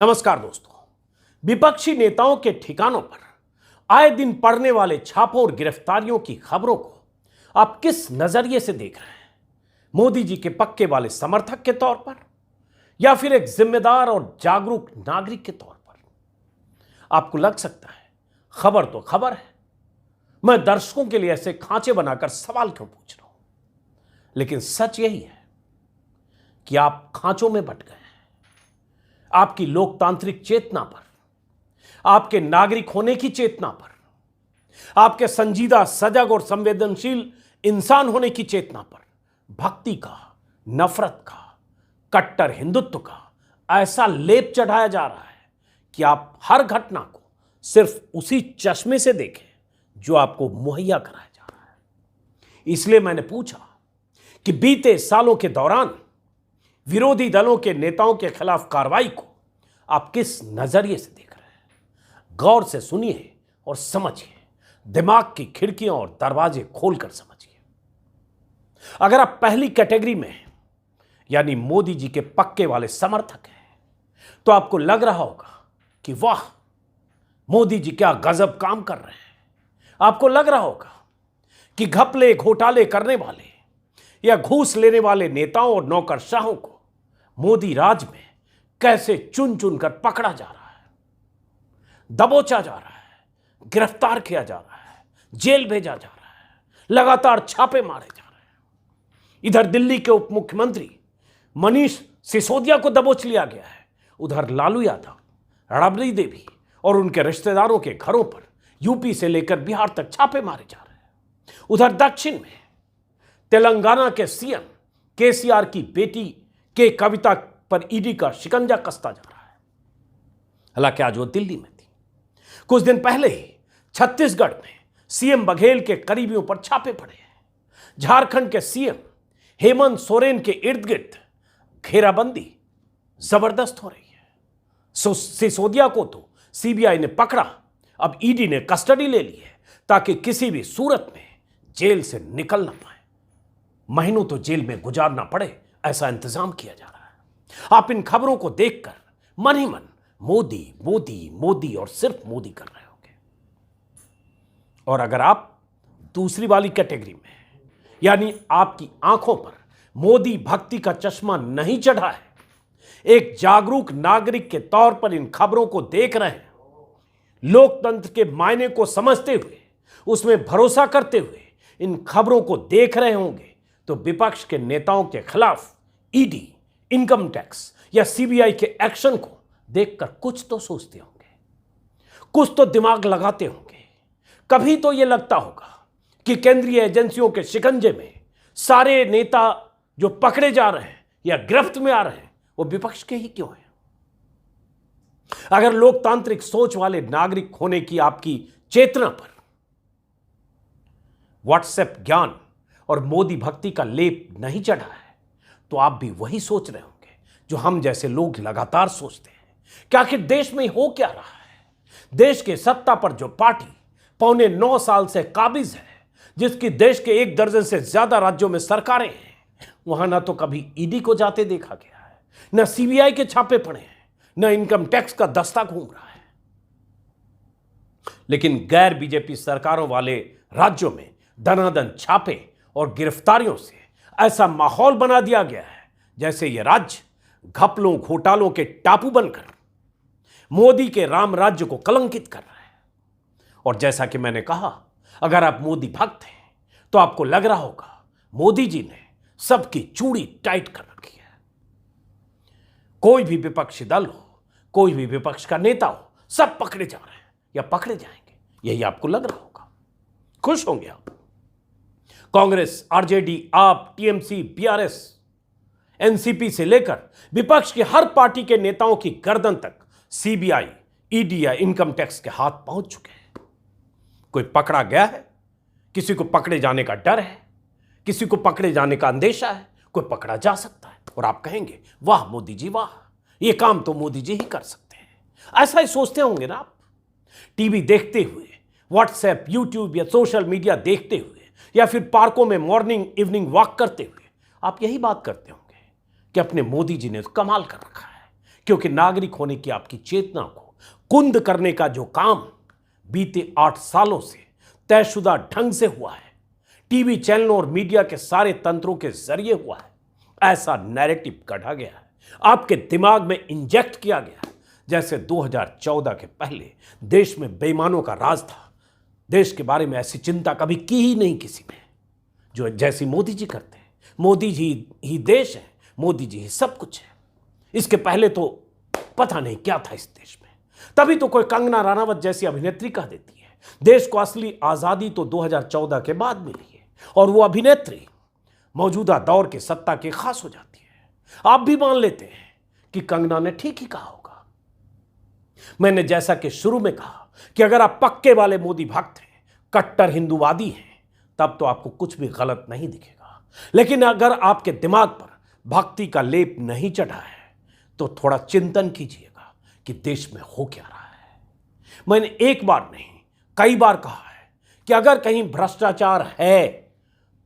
नमस्कार दोस्तों। विपक्षी नेताओं के ठिकानों पर आए दिन पड़ने वाले छापों और गिरफ्तारियों की खबरों को आप किस नजरिए से देख रहे हैं? मोदी जी के पक्के वाले समर्थक के तौर पर या फिर एक जिम्मेदार और जागरूक नागरिक के तौर पर? आपको लग सकता है खबर तो खबर है, मैं दर्शकों के लिए ऐसे खांचे बनाकर सवाल क्यों पूछ रहा हूं? लेकिन सच यही है कि आप खांचों में बट गए हैं। आपकी लोकतांत्रिक चेतना पर, आपके नागरिक होने की चेतना पर, आपके संजीदा, सजग और संवेदनशील इंसान होने की चेतना पर भक्ति का, नफरत का, कट्टर हिंदुत्व का ऐसा लेप चढ़ाया जा रहा है कि आप हर घटना को सिर्फ उसी चश्मे से देखें जो आपको मुहैया कराया जा रहा है। इसलिए मैंने पूछा कि बीते सालों के दौरान विरोधी दलों के नेताओं के खिलाफ कार्रवाई को आप किस नजरिए से देख रहे हैं? गौर से सुनिए और समझिए, दिमाग की खिड़कियां और दरवाजे खोलकर समझिए। अगर आप पहली कैटेगरी में हैं, यानी मोदी जी के पक्के वाले समर्थक हैं, तो आपको लग रहा होगा कि वाह, मोदी जी क्या गजब काम कर रहे हैं। आपको लग रहा होगा कि घपले घोटाले करने वाले या घूस लेने वाले नेताओं और नौकरशाहों को मोदी राज में कैसे चुन चुन कर पकड़ा जा रहा है, दबोचा जा रहा है, गिरफ्तार किया जा रहा है, जेल भेजा जा रहा है, लगातार छापे मारे जा रहे हैं। इधर दिल्ली के उप मुख्यमंत्री मनीष सिसोदिया को दबोच लिया गया है, उधर लालू यादव, राबड़ी देवी और उनके रिश्तेदारों के घरों पर यूपी से लेकर बिहार तक छापे मारे जा रहे हैं। उधर दक्षिण में तेलंगाना के सीएम केसीआर की बेटी के कविता पर ईडी का शिकंजा कसता जा रहा है। हालांकि आज वो दिल्ली में थी। कुछ दिन पहले ही छत्तीसगढ़ में सीएम बघेल के करीबियों पर छापे पड़े हैं। झारखंड के सीएम हेमंत सोरेन के इर्द गिर्द घेराबंदी जबरदस्त हो रही है। सिसोदिया को तो सीबीआई ने पकड़ा, अब ईडी ने कस्टडी ले ली है ताकि किसी भी सूरत में जेल से निकल ना पाए, महीनों तो जेल में गुजारना पड़े, ऐसा इंतजाम किया जा रहा है। आप इन खबरों को देखकर मन ही मन मोदी मोदी मोदी और सिर्फ मोदी कर रहे होंगे। और अगर आप दूसरी वाली कैटेगरी में हैं, यानी आपकी आंखों पर मोदी भक्ति का चश्मा नहीं चढ़ा है, एक जागरूक नागरिक के तौर पर इन खबरों को देख रहे हैं, लोकतंत्र के मायने को समझते हुए, उसमें भरोसा करते हुए इन खबरों को देख रहे होंगे, तो विपक्ष के नेताओं के खिलाफ ईडी, इनकम टैक्स या सीबीआई के एक्शन को देखकर कुछ तो सोचते होंगे, कुछ तो दिमाग लगाते होंगे। कभी तो यह लगता होगा कि केंद्रीय एजेंसियों के शिकंजे में सारे नेता जो पकड़े जा रहे हैं या गिरफ्त में आ रहे हैं, वो विपक्ष के ही क्यों हैं? अगर लोकतांत्रिक सोच वाले नागरिक होने की आपकी चेतना पर व्हाट्सएप ज्ञान और मोदी भक्ति का लेप नहीं चढ़ा है, तो आप भी वही सोच रहे होंगे जो हम जैसे लोग लगातार सोचते हैं कि आखिर देश में हो क्या रहा है। देश के सत्ता पर जो पार्टी पौने 9 साल से काबिज है, जिसकी देश के 1 दर्जन से ज्यादा राज्यों में सरकारें हैं, वहां ना तो कभी ईडी को जाते देखा गया है, न सीबीआई के छापे पड़े हैं, न इनकम टैक्स का दस्ता घूम रहा है। लेकिन गैर बीजेपी सरकारों वाले राज्यों में दनादन छापे और गिरफ्तारियों से ऐसा माहौल बना दिया गया है जैसे ये राज्य घपलों घोटालों के टापू बनकर मोदी के राम राज्य को कलंकित कर रहा है। और जैसा कि मैंने कहा, अगर आप मोदी भक्त हैं तो आपको लग रहा होगा मोदी जी ने सबकी चूड़ी टाइट कर रखी है। कोई भी विपक्षी दल हो, कोई भी विपक्ष का नेता हो, सब पकड़े जा रहे हैं या पकड़े जाएंगे, यही आपको लग रहा होगा। खुश होंगे आप। कांग्रेस, आरजेडी, आप, टीएमसी, बीआरएस, एनसीपी से लेकर विपक्ष की हर पार्टी के नेताओं की गर्दन तक सीबीआई, ईडी या इनकम टैक्स के हाथ पहुंच चुके हैं। कोई पकड़ा गया है, किसी को पकड़े जाने का डर है, किसी को पकड़े जाने का अंदेशा है, कोई पकड़ा जा सकता है। और आप कहेंगे वाह मोदी जी वाह, ये काम तो मोदी जी ही कर सकते हैं। ऐसा ही सोचते होंगे ना आप। टीवी देखते हुए, व्हाट्सएप, यूट्यूब या सोशल मीडिया देखते हुए, या फिर पार्कों में मॉर्निंग इवनिंग वॉक करते हुए आप यही बात करते होंगे कि अपने मोदी जी ने तो कमाल कर रखा है, क्योंकि नागरिक होने की आपकी चेतना को कुंद करने का जो काम बीते 8 सालों से तयशुदा ढंग से हुआ है, टीवी चैनलों और मीडिया के सारे तंत्रों के जरिए हुआ है, ऐसा नैरेटिव गढ़ा गया है, आपके दिमाग में इंजेक्ट किया गया है, जैसे 2014 के पहले देश में बेईमानों का राज था। देश के बारे में ऐसी चिंता कभी की ही नहीं किसी ने, जो जैसी मोदी जी करते हैं। मोदी जी ही देश है, मोदी जी ही सब कुछ है। इसके पहले तो पता नहीं क्या था इस देश में। तभी तो कोई कंगना रनावत जैसी अभिनेत्री कह देती है देश को असली आजादी तो 2014 के बाद मिली है, और वो अभिनेत्री मौजूदा दौर के सत्ता की खास हो जाती है। आप भी मान लेते हैं कि कंगना ने ठीक ही कहा होगा। मैंने जैसा कि शुरू में कहा कि अगर आप पक्के वाले मोदी भक्त हैं, कट्टर हिंदूवादी हैं, तब तो आपको कुछ भी गलत नहीं दिखेगा। लेकिन अगर आपके दिमाग पर भक्ति का लेप नहीं चढ़ा है तो थोड़ा चिंतन कीजिएगा कि देश में हो क्या रहा है। मैंने एक बार नहीं कई बार कहा है कि अगर कहीं भ्रष्टाचार है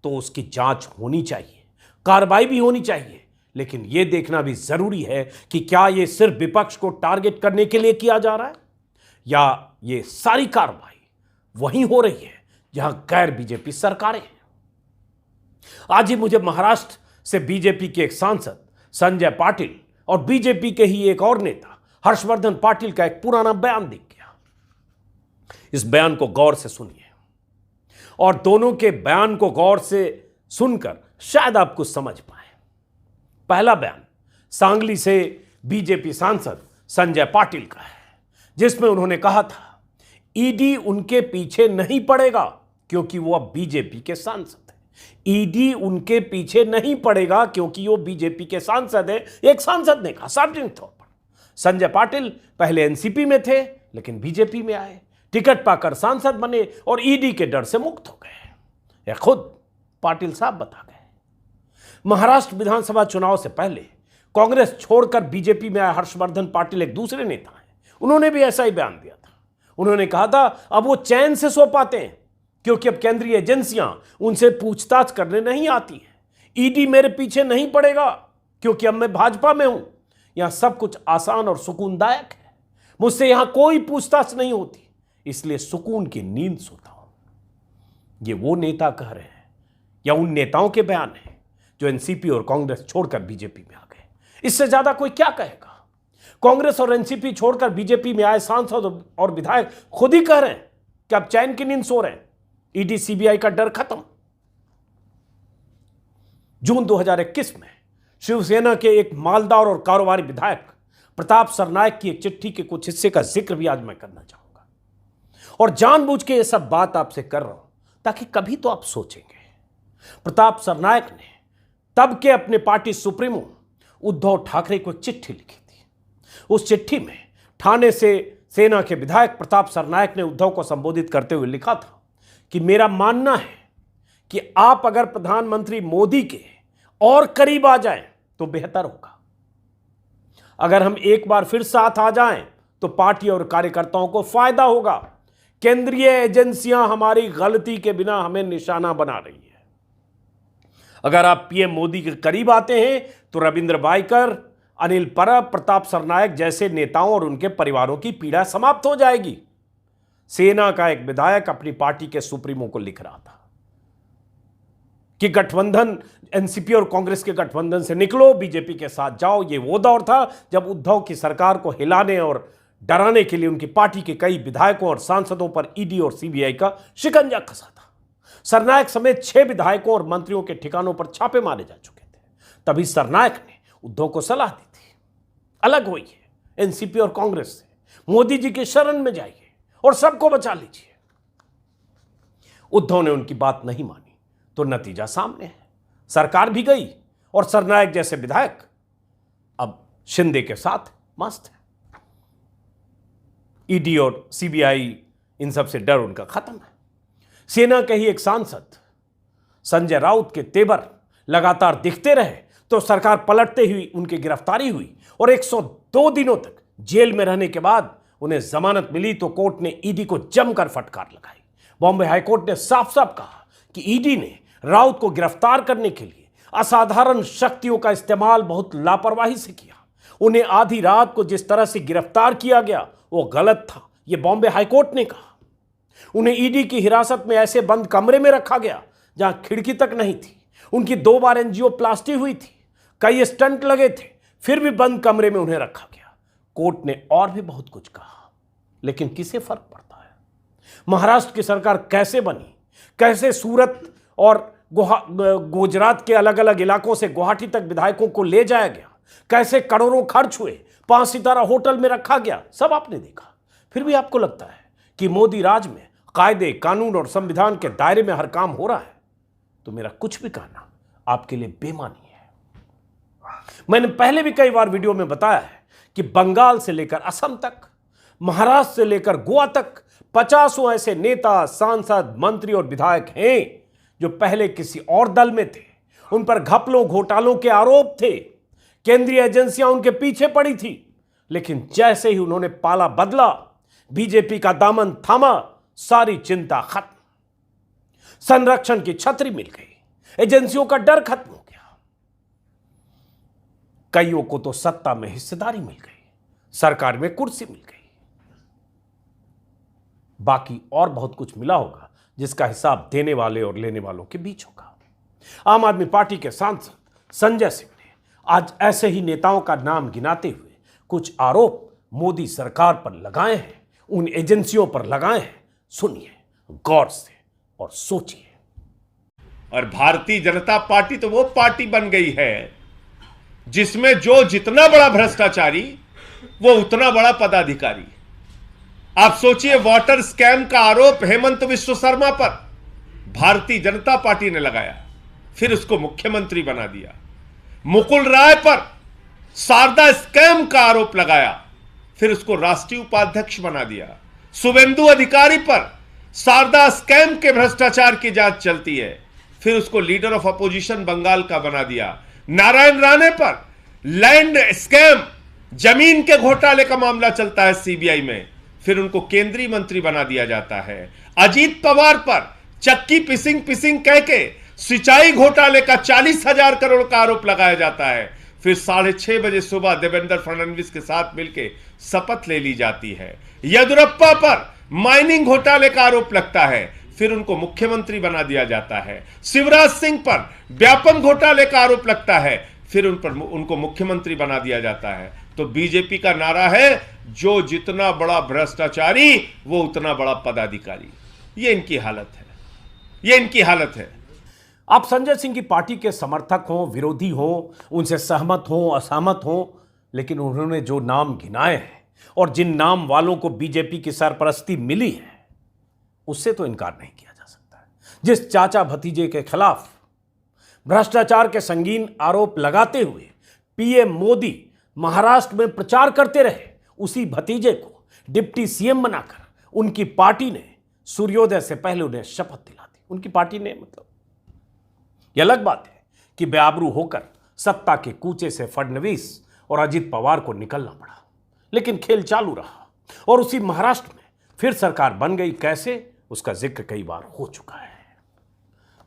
तो उसकी जांच होनी चाहिए, कार्रवाई भी होनी चाहिए, लेकिन यह देखना भी जरूरी है कि क्या यह सिर्फ विपक्ष को टारगेट करने के लिए किया जा रहा है या यह सारी कार्रवाई वहीं हो रही है जहां गैर बीजेपी सरकारें हैं। आज ही मुझे महाराष्ट्र से बीजेपी के एक सांसद संजय पाटिल और बीजेपी के ही एक और नेता हर्षवर्धन पाटिल का एक पुराना बयान दिख गया। इस बयान को गौर से सुनिए और दोनों के बयान को गौर से सुनकर शायद आप कुछ समझ पाए। पहला बयान सांगली से बीजेपी सांसद संजय पाटिल का है, जिसमें उन्होंने कहा था ईडी उनके पीछे नहीं पड़ेगा क्योंकि वो अब बीजेपी के सांसद है। ईडी उनके पीछे नहीं पड़ेगा क्योंकि वो बीजेपी के सांसद है, एक सांसद ने कहा सार्वजनिक तौर पर। संजय पाटिल पहले एनसीपी में थे लेकिन बीजेपी में आए, टिकट पाकर सांसद बने और ईडी के डर से मुक्त हो गए। यह खुद पाटिल साहब बता गए। महाराष्ट्र विधानसभा चुनाव से पहले कांग्रेस छोड़कर बीजेपी में आए हर्षवर्धन पाटिल एक दूसरे नेता हैं, उन्होंने भी ऐसा ही बयान दिया था। उन्होंने कहा था अब वो चैन से सो पाते हैं क्योंकि अब केंद्रीय एजेंसियां उनसे पूछताछ करने नहीं आती हैं। ईडी मेरे पीछे नहीं पड़ेगा क्योंकि अब मैं भाजपा में हूं, यहां सब कुछ आसान और सुकूनदायक है, मुझसे यहां कोई पूछताछ नहीं होती, इसलिए सुकून की नींद सोता हूं। ये वो नेता कह रहे हैं या उन नेताओं के बयान हैं जो एनसीपी और कांग्रेस छोड़कर बीजेपी में आ गए। इससे ज्यादा कोई क्या कहेगा। कांग्रेस और एनसीपी छोड़कर बीजेपी में आए सांसद और विधायक खुद ही कह रहे हैं कि अब चैन की नींद सो रहे हैं, ईडी सीबीआई का डर खत्म। जून 2021 में शिवसेना के एक मालदार और कारोबारी विधायक प्रताप सरनायक की एक चिट्ठी के कुछ हिस्से का जिक्र भी आज मैं करना चाहूंगा, और जानबूझ के यह सब बात आपसे कर रहा हूं ताकि कभी तो आप सोचेंगे। प्रताप सरनायक ने तब के अपने पार्टी सुप्रीमो उद्धव ठाकरे को एक चिट्ठी लिखी थी। उस चिट्ठी में ठाणे से सेना के विधायक प्रताप सरनायक ने उद्धव को संबोधित करते हुए लिखा था कि मेरा मानना है कि आप अगर प्रधानमंत्री मोदी के और करीब आ जाएं तो बेहतर होगा। अगर हम एक बार फिर साथ आ जाएं तो पार्टी और कार्यकर्ताओं को फायदा होगा। केंद्रीय एजेंसियां हमारी गलती के बिना हमें निशाना बना रही है। अगर आप पीएम मोदी के करीब आते हैं तो रविंद्र वायकर, अनिल परब, प्रताप सरनायक जैसे नेताओं और उनके परिवारों की पीड़ा समाप्त हो जाएगी। सेना का एक विधायक अपनी पार्टी के सुप्रीमो को लिख रहा था कि गठबंधन, एनसीपी और कांग्रेस के गठबंधन से निकलो, बीजेपी के साथ जाओ। ये वो दौर था जब उद्धव की सरकार को हिलाने और डराने के लिए उनकी पार्टी के कई विधायकों और सांसदों पर ईडी और सीबीआई का शिकंजा कसा था। सरनायक समेत 6 विधायकों और मंत्रियों के ठिकानों पर छापे मारे जा चुके थे। तभी सरनायक ने उद्धव को सलाह दी थी, अलग होइए एनसीपी और कांग्रेस से, मोदी जी की शरण में जाइए और सबको बचा लीजिए। उद्धव ने उनकी बात नहीं मानी तो नतीजा सामने है, सरकार भी गई और सरनायक जैसे विधायक अब शिंदे के साथ मस्त है। ईडी और सीबीआई इन सब से डर उनका खत्म है। सेना के ही एक सांसद संजय राउत के तेवर लगातार दिखते रहे तो सरकार पलटते हुई उनकी गिरफ्तारी हुई और 102 दिनों तक जेल में रहने के बाद उन्हें जमानत मिली तो कोर्ट ने ईडी को जमकर फटकार लगाई। बॉम्बे हाईकोर्ट ने साफ साफ कहा कि ईडी ने राउत को गिरफ्तार करने के लिए असाधारण शक्तियों का इस्तेमाल बहुत लापरवाही से किया उन्हें आधी रात को जिस तरह से गिरफ्तार किया गया वो गलत था, यह बॉम्बे हाईकोर्ट ने कहा। उन्हें ईडी की हिरासत में ऐसे बंद कमरे में रखा गया जहां खिड़की तक नहीं थी। उनकी 2 बार एंजियोप्लास्टी हुई थी, कई स्टंट लगे थे, फिर भी बंद कमरे में उन्हें रखा गया। कोर्ट ने और भी बहुत कुछ कहा, लेकिन किसे फर्क पड़ता है? महाराष्ट्र की सरकार कैसे बनी, कैसे सूरत और गुजरात के अलग अलग इलाकों से गुवाहाटी तक विधायकों को ले जाया गया, कैसे करोड़ों खर्च हुए, 5 सितारा होटल में रखा गया, सब आपने देखा। फिर भी आपको लगता है कि मोदी राज में कायदे, कानून और संविधान के दायरे में हर काम हो रहा है, तो मेरा कुछ भी कहना आपके लिए बेमानी है। मैंने पहले भी कई बार वीडियो में बताया है कि बंगाल से लेकर असम तक, महाराष्ट्र से लेकर गोवा तक 50 ऐसे नेता, सांसद, मंत्री और विधायक हैं जो पहले किसी और दल में थे। उन पर घपलों, घोटालों के आरोप थे, केंद्रीय एजेंसियां उनके पीछे पड़ी थी, लेकिन जैसे ही उन्होंने पाला बदला, बीजेपी का दामन थामा, सारी चिंता खत्म। संरक्षण की छतरी मिल गई, एजेंसियों का डर खत्म हो गया। कईयों को तो सत्ता में हिस्सेदारी मिल गई, सरकार में कुर्सी मिल गई। बाकी और बहुत कुछ मिला होगा जिसका हिसाब देने वाले और लेने वालों के बीच होगा। आम आदमी पार्टी के सांसद संजय सिंह ने आज ऐसे ही नेताओं का नाम गिनाते हुए कुछ आरोप मोदी सरकार पर लगाए हैं, उन एजेंसियों पर लगाए हैं। सुनिए गौर से और सोचिए। और भारतीय जनता पार्टी तो वो पार्टी बन गई है जिसमें जो जितना बड़ा भ्रष्टाचारी वो उतना बड़ा पदाधिकारी। आप सोचिए, वाटर स्कैम का आरोप हेमंत विश्व शर्मा पर भारतीय जनता पार्टी ने लगाया, फिर उसको मुख्यमंत्री बना दिया। मुकुल राय पर शारदा स्कैम का आरोप लगाया, फिर उसको राष्ट्रीय उपाध्यक्ष बना दिया। शुभेंदु अधिकारी पर शारदा स्कैम के भ्रष्टाचार की जांच चलती है, फिर उसको लीडर ऑफ अपोजिशन बंगाल का बना दिया। नारायण राणे पर लैंड स्कैम, जमीन के घोटाले का मामला चलता है सीबीआई में, फिर उनको केंद्रीय मंत्री बना दिया जाता है। अजीत पवार पर चक्की पिसिंग कह के सिंचाई घोटाले का 40,000 करोड़ का आरोप लगाया जाता है, फिर 6:30 बजे सुबह देवेंद्र फडणवीस के साथ मिलकर शपथ ले ली जाती है। येदियुरप्पा पर माइनिंग घोटाले का आरोप लगता है, फिर उनको मुख्यमंत्री बना दिया जाता है। शिवराज सिंह पर व्यापम घोटाले का आरोप लगता है, फिर उनको मुख्यमंत्री बना दिया जाता है। तो बीजेपी का नारा है, जो जितना बड़ा भ्रष्टाचारी वो उतना बड़ा पदाधिकारी। ये इनकी हालत है, ये इनकी हालत है। आप संजय सिंह की पार्टी के समर्थक हों, विरोधी हों, उनसे सहमत हों, असहमत हों, लेकिन उन्होंने जो नाम गिनाए हैं और जिन नाम वालों को बीजेपी की सरपरस्ती मिली है, उससे तो इनकार नहीं किया जा सकता है। जिस चाचा भतीजे के खिलाफ भ्रष्टाचार के संगीन आरोप लगाते हुए पीएम मोदी महाराष्ट्र में प्रचार करते रहे, उसी भतीजे को डिप्टी सीएम बनाकर उनकी पार्टी ने सूर्योदय से पहले उन्हें शपथ दिला दी। उनकी पार्टी ने, मतलब यह अलग बात है कि बेआबरू होकर सत्ता के कूचे से फडणवीस और अजीत पवार को निकलना पड़ा, लेकिन खेल चालू रहा और उसी महाराष्ट्र में फिर सरकार बन गई। कैसे, उसका जिक्र कई बार हो चुका है।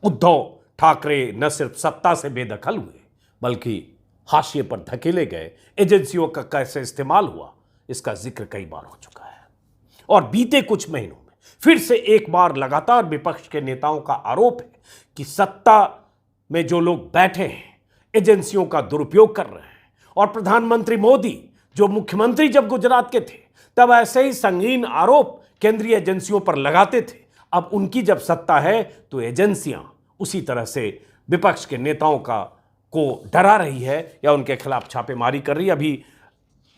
उद्धव ठाकरे न सिर्फ सत्ता से बेदखल हुए, बल्कि हाशिए पर धकेले गए। एजेंसियों का कैसे इस्तेमाल हुआ, इसका जिक्र कई बार हो चुका है। और बीते कुछ महीनों में फिर से एक बार लगातार विपक्ष के नेताओं का आरोप है कि सत्ता में जो लोग बैठे हैं एजेंसियों का दुरुपयोग कर रहे हैं। और प्रधानमंत्री मोदी जो मुख्यमंत्री जब गुजरात के थे, तब ऐसे ही संगीन आरोप केंद्रीय एजेंसियों पर लगाते थे। अब उनकी जब सत्ता है तो एजेंसियां उसी तरह से विपक्ष के नेताओं को डरा रही है या उनके खिलाफ छापेमारी कर रही है। अभी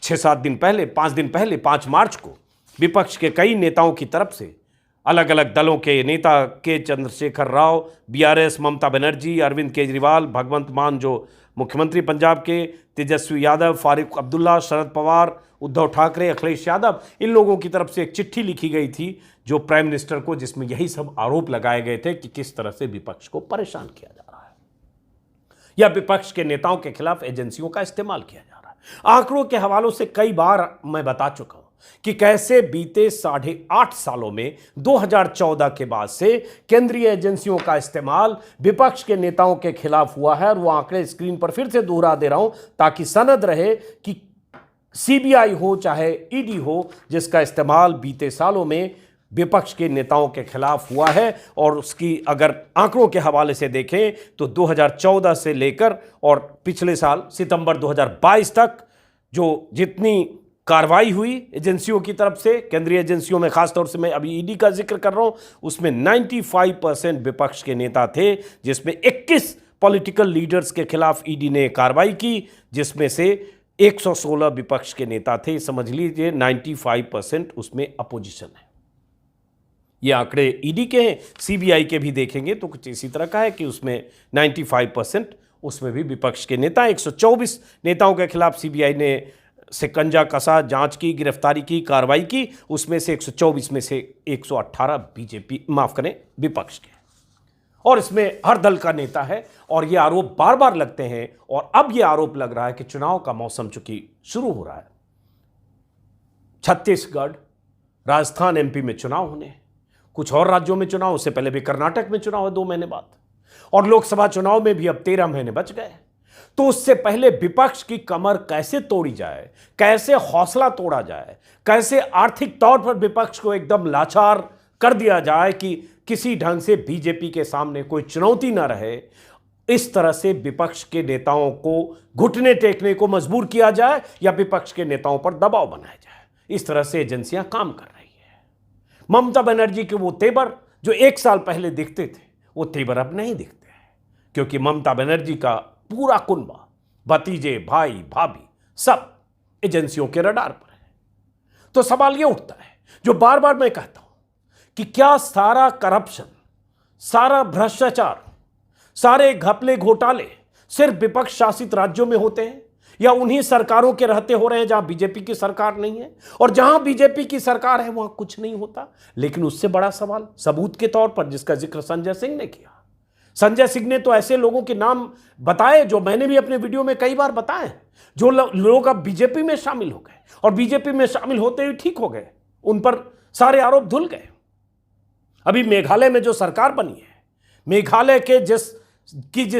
5 दिन पहले 5 मार्च को विपक्ष के कई नेताओं की तरफ से, अलग अलग दलों के नेता के चंद्रशेखर राव, बीआरएस ममता बनर्जी, अरविंद केजरीवाल, भगवंत मान जो मुख्यमंत्री पंजाब के, तेजस्वी यादव, फारूक अब्दुल्ला, शरद पवार, उद्धव ठाकरे, अखिलेश यादव, इन लोगों की तरफ से एक चिट्ठी लिखी गई थी जो प्राइम मिनिस्टर को, जिसमें यही सब आरोप लगाए गए थे कि किस तरह से विपक्ष को परेशान किया जा रहा है या विपक्ष के नेताओं के खिलाफ एजेंसियों का इस्तेमाल किया जा रहा है। आंकड़ों के हवालों से कई बार मैं बता चुका हूं कि कैसे बीते 8.5 सालों में 2014 के बाद से केंद्रीय एजेंसियों का इस्तेमाल विपक्ष के नेताओं के खिलाफ हुआ है। और वो आंकड़े स्क्रीन पर फिर से दोहरा दे रहा हूं ताकि सनद रहे कि सीबीआई हो चाहे ईडी हो, जिसका इस्तेमाल बीते सालों में विपक्ष के नेताओं के खिलाफ हुआ है। और उसकी अगर आंकड़ों के हवाले से देखें तो 2014 से लेकर और पिछले साल सितंबर 2022 तक जो जितनी कार्रवाई हुई एजेंसियों की तरफ से, केंद्रीय एजेंसियों में, खासतौर से मैं अभी ईडी का जिक्र कर रहा हूं, उसमें 95% विपक्ष के नेता थे, जिसमें 21 पॉलिटिकल लीडर्स के खिलाफ ईडी ने कार्रवाई की, जिसमें से 116 विपक्ष के नेता थे। समझ लीजिए 95% उसमें अपोजिशन है। ये आंकड़े ईडी के हैं। सीबीआई के भी देखेंगे तो कुछ इसी तरह का है कि उसमें 95% उसमें भी विपक्ष के नेता। 124 नेताओं के खिलाफ सीबीआई ने शिकंजा कसा, जांच की, गिरफ्तारी की, कार्रवाई की। उसमें से 124 में से 118 बीजेपी, माफ करें, विपक्ष के। और इसमें हर दल का नेता है। और ये आरोप बार बार लगते हैं। और अब ये आरोप लग रहा है कि चुनाव का मौसम चूंकि शुरू हो रहा है, छत्तीसगढ़, राजस्थान, एमपी में चुनाव होने हैं, कुछ और राज्यों में चुनाव, उससे पहले भी कर्नाटक में चुनाव है 2 महीने बाद, और लोकसभा चुनाव में भी अब 13 महीने बच गए। तो उससे पहले विपक्ष की कमर कैसे तोड़ी जाए, कैसे हौसला तोड़ा जाए, कैसे आर्थिक तौर पर विपक्ष को एकदम लाचार कर दिया जाए कि किसी ढंग से बीजेपी के सामने कोई चुनौती ना रहे, इस तरह से विपक्ष के नेताओं को घुटने टेकने को मजबूर किया जाए या विपक्ष के नेताओं पर दबाव बनाया जाए, इस तरह से एजेंसियां काम कर रही है। ममता बनर्जी के वो तेवर जो 1 साल पहले दिखते थे, वो तेवर अब नहीं दिखते हैं, क्योंकि ममता बनर्जी का पूरा कुनबा, भतीजे, भाई, भाभी, सब एजेंसियों के रडार पर है। तो सवाल यह उठता है, जो बार बार मैं कहता हूं, कि क्या सारा करप्शन, सारा भ्रष्टाचार, सारे घपले घोटाले सिर्फ विपक्ष शासित राज्यों में होते हैं, या उन्हीं सरकारों के रहते हो रहे हैं जहां बीजेपी की सरकार नहीं है, और जहां बीजेपी की सरकार है वहां कुछ नहीं होता? लेकिन उससे बड़ा सवाल सबूत के तौर पर, जिसका जिक्र संजय सिंह ने किया, संजय सिंह ने तो ऐसे लोगों के नाम बताए जो मैंने भी अपने वीडियो में कई बार बताए, जो लोग अब बीजेपी में शामिल हो गए, और बीजेपी में शामिल होते ही ठीक हो गए, उन पर सारे आरोप धुल गए। अभी मेघालय में जो सरकार बनी है, मेघालय के जिस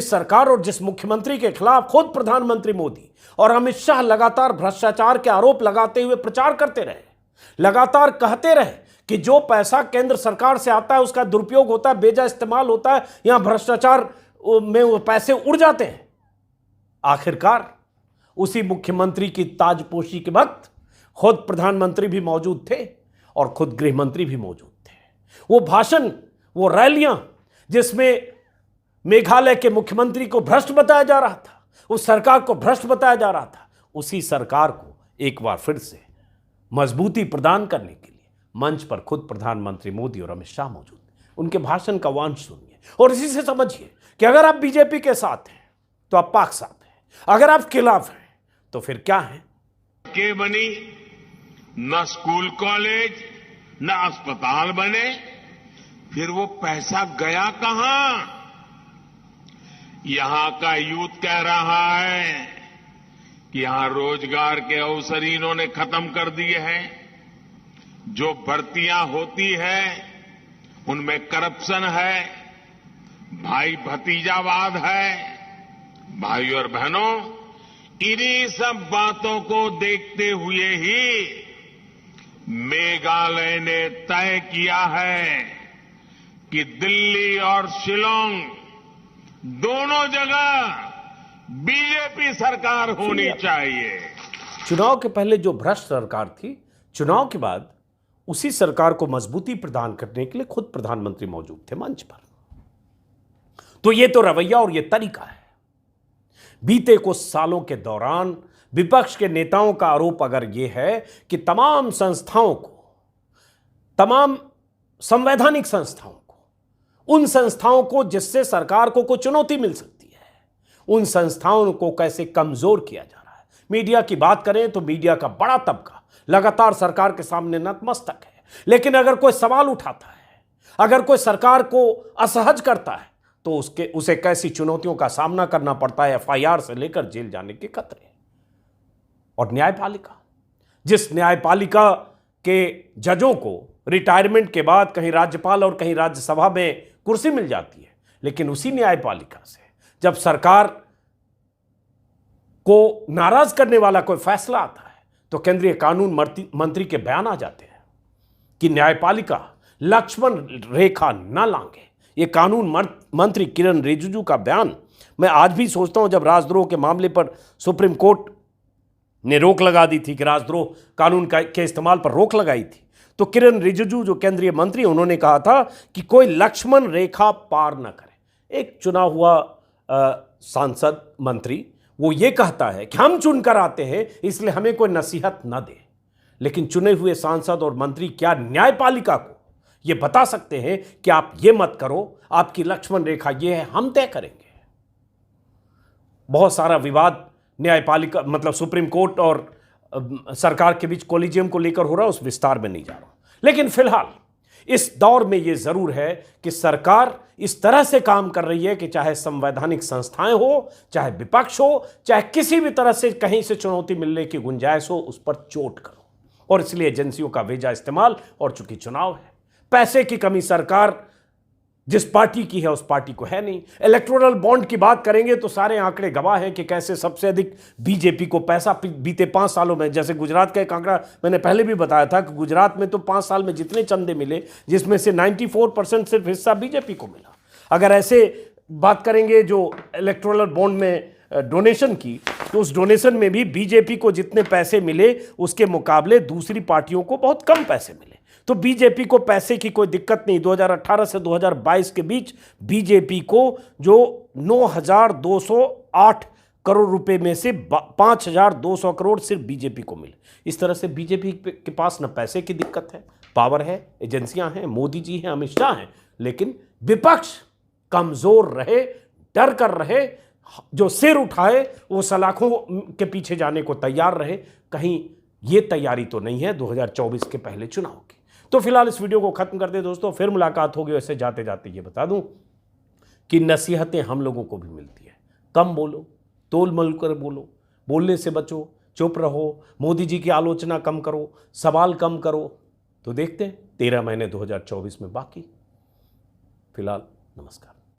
सरकार और जिस मुख्यमंत्री के खिलाफ खुद प्रधानमंत्री मोदी और अमित शाह लगातार भ्रष्टाचार के आरोप लगाते हुए प्रचार करते रहे, लगातार कहते रहे कि जो पैसा केंद्र सरकार से आता है उसका दुरुपयोग होता है, बेजा इस्तेमाल होता है, यहां भ्रष्टाचार में वो पैसे उड़ जाते हैं। आखिरकार उसी मुख्यमंत्री की ताजपोशी के वक्त खुद प्रधानमंत्री भी मौजूद थे और खुद गृह मंत्री भी मौजूद थे। वो भाषण, वो रैलियां जिसमें मेघालय के मुख्यमंत्री को भ्रष्ट बताया जा रहा था, उस सरकार को भ्रष्ट बताया जा रहा था, उसी सरकार को एक बार फिर से मजबूती प्रदान करने के लिए मंच पर खुद प्रधानमंत्री मोदी और अमित शाह मौजूद हैं। उनके भाषण का वांश सुनिए और इसी से समझिए कि अगर आप बीजेपी के साथ हैं तो आप पाक साथ हैं, अगर आप खिलाफ हैं तो फिर क्या है? के बनी, न स्कूल कॉलेज न अस्पताल बने, फिर वो पैसा गया कहां? यहां का यूथ कह रहा है कि यहां रोजगार के अवसर इन्होंने खत्म कर दिए हैं। जो भर्तियां होती है उनमें करप्शन है, भाई भतीजावाद है। भाई और बहनों, इन्हीं सब बातों को देखते हुए ही मेघालय ने तय किया है कि दिल्ली और शिलोंग दोनों जगह बीजेपी सरकार होनी चाहिए। चुनाव के पहले जो भ्रष्ट सरकार थी, चुनाव के बाद उसी सरकार को मजबूती प्रदान करने के लिए खुद प्रधानमंत्री मौजूद थे मंच पर। तो ये तो रवैया और ये तरीका है। बीते कुछ सालों के दौरान विपक्ष के नेताओं का आरोप अगर यह है कि तमाम संस्थाओं को, तमाम संवैधानिक संस्थाओं को, उन संस्थाओं को जिससे सरकार को कोई चुनौती मिल सकती है, उन संस्थाओं को कैसे कमजोर किया जा रहा है। मीडिया की बात करें तो मीडिया का बड़ा तबका लगातार सरकार के सामने नतमस्तक है, लेकिन अगर कोई सवाल उठाता है, अगर कोई सरकार को असहज करता है, तो उसे कैसी चुनौतियों का सामना करना पड़ता है, एफआईआर से लेकर जेल जाने के खतरे। और न्यायपालिका, जिस न्यायपालिका के जजों को रिटायरमेंट के बाद कहीं राज्यपाल और कहीं राज्यसभा में कुर्सी मिल जाती है, लेकिन उसी न्यायपालिका से जब सरकार को नाराज करने वाला कोई फैसला आता है तो केंद्रीय कानून मंत्री के बयान आ जाते हैं कि न्यायपालिका लक्ष्मण रेखा न लांघे। ये कानून मंत्री किरण रिजिजू का बयान मैं आज भी सोचता हूं, जब राजद्रोह के मामले पर सुप्रीम कोर्ट ने रोक लगा दी थी कि राजद्रोह कानून के इस्तेमाल पर रोक लगाई थी, तो किरण रिजिजू जो केंद्रीय मंत्री, उन्होंने कहा था कि कोई लक्ष्मण रेखा पार न करे। एक चुना हुआ सांसद मंत्री वो ये कहता है कि हम चुनकर आते हैं इसलिए हमें कोई नसीहत न दे, लेकिन चुने हुए सांसद और मंत्री क्या न्यायपालिका को ये बता सकते हैं कि आप ये मत करो, आपकी लक्ष्मण रेखा ये है, हम तय करेंगे। बहुत सारा विवाद न्यायपालिका मतलब सुप्रीम कोर्ट और सरकार के बीच कोलिजियम को लेकर हो रहा है, उस विस्तार में नहीं जा रहा, लेकिन फिलहाल इस दौर में यह जरूर है कि सरकार इस तरह से काम कर रही है कि चाहे संवैधानिक संस्थाएं हो, चाहे विपक्ष हो, चाहे किसी भी तरह से कहीं से चुनौती मिलने की गुंजाइश हो, उस पर चोट करो। और इसलिए एजेंसियों का बेजा इस्तेमाल, और चूंकि चुनाव है, पैसे की कमी सरकार जिस पार्टी की है उस पार्टी को है नहीं। इलेक्टोरल बॉन्ड की बात करेंगे तो सारे आंकड़े गवाह हैं कि कैसे सबसे अधिक बीजेपी को पैसा बीते 5 सालों में, जैसे गुजरात का एक आंकड़ा मैंने पहले भी बताया था कि गुजरात में तो 5 साल में जितने चंदे मिले, जिसमें से 94% सिर्फ हिस्सा बीजेपी को मिला। अगर ऐसे बात करेंगे जो इलेक्टोरल बॉन्ड में डोनेशन की, तो उस डोनेशन में भी बीजेपी को जितने पैसे मिले उसके मुकाबले दूसरी पार्टियों को बहुत कम पैसे मिले। तो बीजेपी को पैसे की कोई दिक्कत नहीं। 2018 से 2022 के बीच बीजेपी को जो 9,208 करोड़ रुपए में से 5,200 करोड़ सिर्फ बीजेपी को मिले। इस तरह से बीजेपी के पास न पैसे की दिक्कत है, पावर है, एजेंसियां हैं, मोदी जी हैं, अमित शाह हैं, लेकिन विपक्ष कमजोर रहे, डर कर रहे, जो सिर उठाए वो सलाखों के पीछे जाने को तैयार रहे। कहीं ये तैयारी तो नहीं है 2024 के पहले चुनाव की। तो फिलहाल इस वीडियो को खत्म कर दे दोस्तों, फिर मुलाकात होगी। वैसे जाते जाते ये बता दूं कि नसीहतें हम लोगों को भी मिलती है। कम बोलो, तोल मल कर बोलो, बोलने से बचो, चुप रहो, मोदी जी की आलोचना कम करो, सवाल कम करो। तो देखते हैं 13 महीने 2024 में बाकी। फिलहाल नमस्कार।